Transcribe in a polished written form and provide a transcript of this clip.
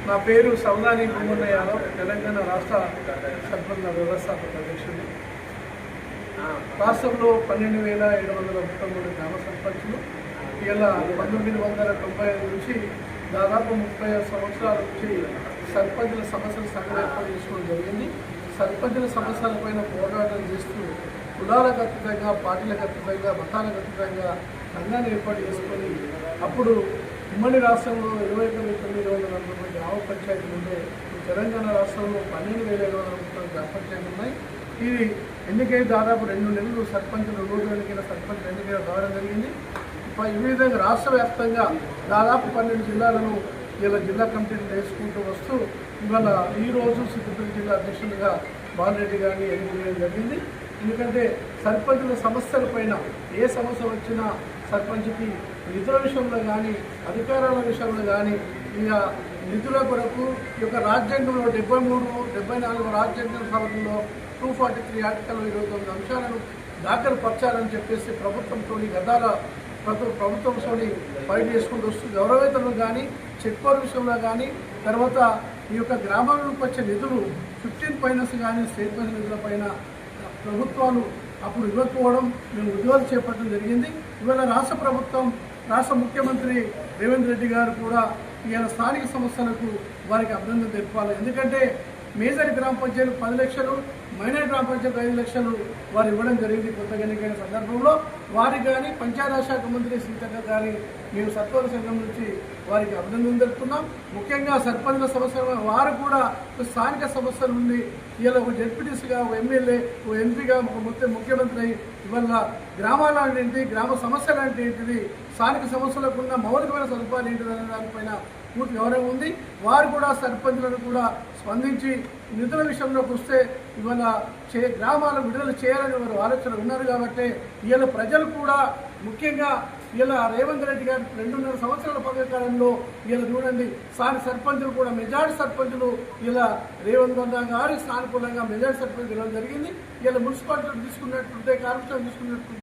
నా పేరు సౌదాని భూమన్న యాదవ్, తెలంగాణ రాష్ట్ర సర్పంచ్ వ్యవస్థాపక అధ్యక్షుడు. రాష్ట్రంలో 12,733 గ్రామ సర్పంచులు ఇలా 1995 నుంచి దాదాపు 35 సంవత్సరాల నుంచి సర్పంచుల సమస్యల సంఘం ఏర్పాటు చేసుకోవడం జరిగింది. సర్పంచుల సమస్యలపైన పోరాటం చేస్తూ కులాలకు అతీతంగా, పార్టీలకు అతీతంగా, మతాలకు అతీతంగా సంఘాన్ని ఏర్పాటు చేసుకొని అప్పుడు ఉమ్మడి రాష్ట్రంలో 21,940 గ్రామ పంచాయతీలు ఉంటే తెలంగాణ రాష్ట్రంలో 12,730 గ్రామ పంచాయతీలు ఉన్నాయి. ఇది ఎన్నికై దాదాపు 2 నెలలు సర్పంచులు రోజు ఎన్నికైన సర్పంచులు ఎన్నికైన కావడం జరిగింది. ఈ విధంగా రాష్ట్ర వ్యాప్తంగా దాదాపు 12 జిల్లాలను ఇలా జిల్లా కమిటీలు వేసుకుంటూ వస్తూ ఇవాళ ఈరోజు సిద్దిపేట జిల్లా అధ్యక్షులుగా బాలరెడ్డి గారిని ఎన్నికడం జరిగింది. ఎందుకంటే సర్పంచుల సమస్యల పైన ఏ సమస్య వచ్చినా సర్పంచ్కి నిధుల విషయంలో కానీ, అధికారాల విషయంలో కానీ, ఇక నిధుల కొరకు ఈ యొక్క రాజ్యాంగంలో 73, 74 రాజ్యాంగ సభలో 243 ఆర్టికల్ 29 అంశాలను దాఖలు పరచాలని చెప్పేసి ప్రభుత్వంతో గతాల ప్రభుత్వంతో ఫైట్ చేసుకుంటూ వస్తూ గౌరవేతనం కానీ, చెక్ పవర్ విషయంలో కానీ, తర్వాత ఈ యొక్క గ్రామాలకు వచ్చే నిధులు 15 ఫైనాన్స్ కానీ, స్టేట్ ఫైనాన్స్ నిధుల పైన ప్రభుత్వాలు అప్పుడు ఇవ్వకపోవడం మేము ఉద్యోగాలు చేపట్టడం జరిగింది. ఇవాళ రాష్ట్ర ప్రభుత్వం, రాష్ట్ర ముఖ్యమంత్రి రేవంత్ రెడ్డి గారు కూడా ఇవాళ స్థానిక సంస్థలకు వారికి అభినందన తెలపాలి. ఎందుకంటే మేజర్ గ్రామ పంచాయతీ 10 లక్షలు, మైనర్ గ్రామ పంచాయతీ 5 లక్షలు వారు ఇవ్వడం జరిగింది. కొత్తగా ఎన్నికైన సందర్భంలో వారికి కానీ, పంచాయతీరాజ్ శాఖ మంత్రి సీతక్క కానీ మేము సర్పంచ్ సంఘం నుంచి వారికి అభినందన తెలుపుతున్నాం. ముఖ్యంగా సర్పంచ్ల సమస్యలు వారు కూడా స్థానిక సమస్యలు ఉంది. ఇలా ఒక జడ్పీటీసీగా, ఒక ఎమ్మెల్యే, ఒక ఎంపీగా, ఒక ముఖ్యమంత్రి ఇవాళ గ్రామాల ఏంటి, గ్రామ సమస్యలు అంటే ఏంటిది, స్థానిక సమస్యలకు ఉన్న మౌలికమైన సదుపాయాలు ఏంటిదనే దానిపైన పూర్తి గౌరవం ఉంది. వారు కూడా సర్పంచులను కూడా స్పందించి నిధుల విషయంలోకి వస్తే ఇవాళ గ్రామాలు విడుదల చేయాలని వారు ఆలోచన ఉన్నారు. కాబట్టి ఇవాళ ప్రజలు కూడా ముఖ్యంగా ఇలా రేవంత్ రెడ్డి గారు 2.5 సంవత్సరాల పదకాలంలో ఇలా చూడండి, స్థానిక సర్పంచులు కూడా మెజార్టీ సర్పంచులు ఇలా రేవంత్ గారి సానుకూలంగా మెజార్టీ సర్పంచ్ గెలవడం జరిగింది. ఇలా మున్సిపాలిటీలు తీసుకున్నట్టుంటే, కార్పొరేషన్ తీసుకున్నట్టు